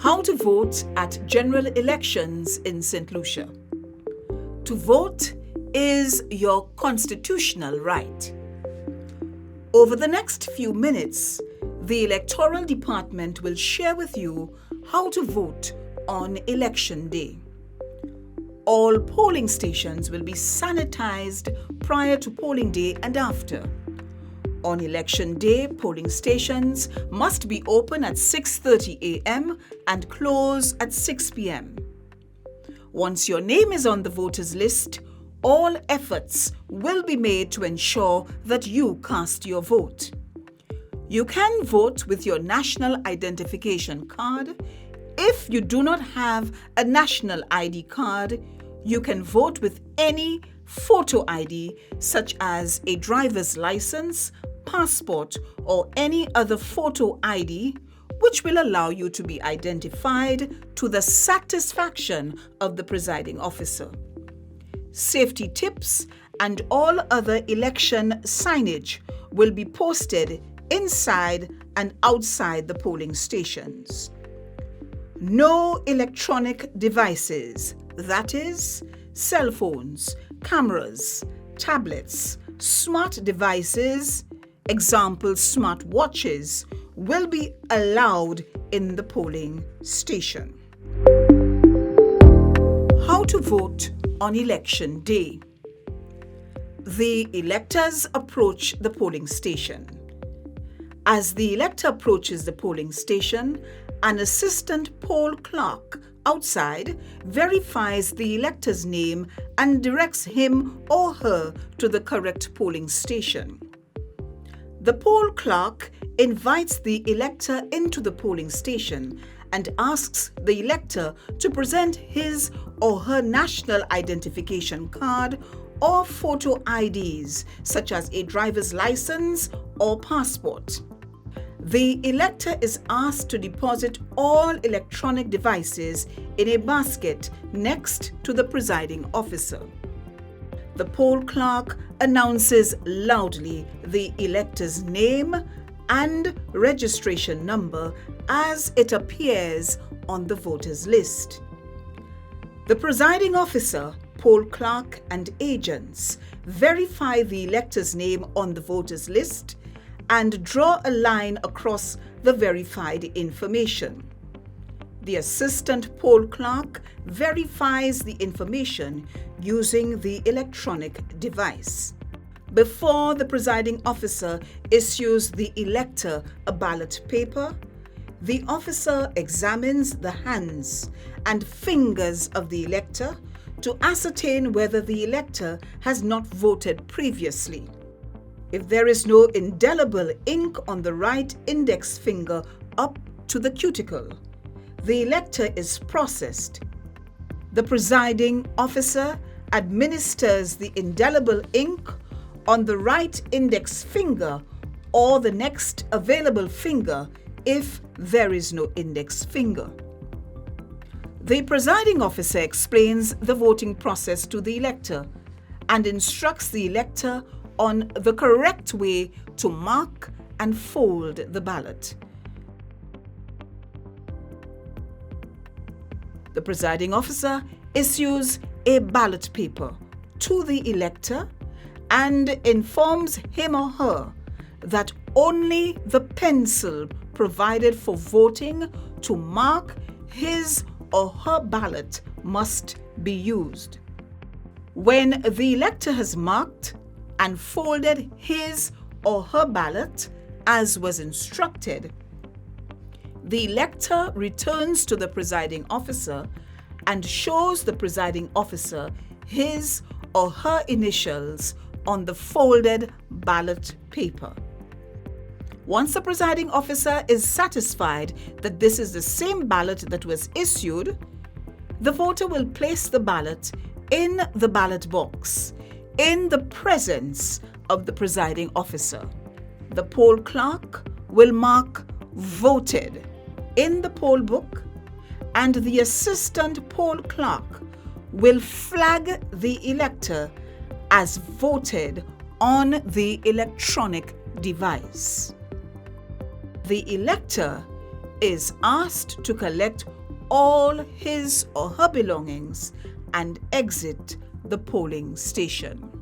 How to vote at general elections in St. Lucia. To vote is your constitutional right. Over the next few minutes, the Electoral Department will share with you how to vote on Election Day. All polling stations will be sanitized prior to polling day and after. On Election Day, polling stations must be open at 6:30 a.m. and close at 6 p.m. Once your name is on the voters list, all efforts will be made to ensure that you cast your vote. You can vote with your national identification card. If you do not have a national ID card, you can vote with any photo ID such as a driver's license, passport, or any other photo ID which will allow you to be identified to the satisfaction of the presiding officer. Safety tips and all other election signage will be posted inside and outside the polling stations. No electronic devices, that is, cell phones, cameras, tablets, smart devices, example smart watches, will be allowed in the polling station. How to vote on Election Day. The electors approach the polling station. As the elector approaches the polling station, an assistant poll clerk outside verifies the elector's name and directs him or her to the correct polling station. The poll clerk invites the elector into the polling station and asks the elector to present his or her national identification card or photo IDs such as a driver's license or passport. The elector is asked to deposit all electronic devices in a basket next to the presiding officer. The poll clerk announces loudly the elector's name and registration number as it appears on the voters list. The presiding officer, poll clerk, and agents verify the elector's name on the voters list and draw a line across the verified information. The assistant poll clerk verifies the information using the electronic device. Before the presiding officer issues the elector a ballot paper, the officer examines the hands and fingers of the elector to ascertain whether the elector has not voted previously. If there is no indelible ink on the right index finger up to the cuticle, the elector is processed. The presiding officer administers the indelible ink on the right index finger or the next available finger if there is no index finger. The presiding officer explains the voting process to the elector and instructs the elector on the correct way to mark and fold the ballot. The presiding officer issues a ballot paper to the elector and informs him or her that only the pencil provided for voting to mark his or her ballot must be used. When the elector has marked and folded his or her ballot as was instructed, the elector returns to the presiding officer and shows the presiding officer his or her initials on the folded ballot paper. Once the presiding officer is satisfied that this is the same ballot that was issued, the voter will place the ballot in the ballot box in the presence of the presiding officer. The poll clerk will mark voted in the poll book, and the assistant poll clerk will flag the elector as voted on the electronic device. The elector is asked to collect all his or her belongings and exit the polling station.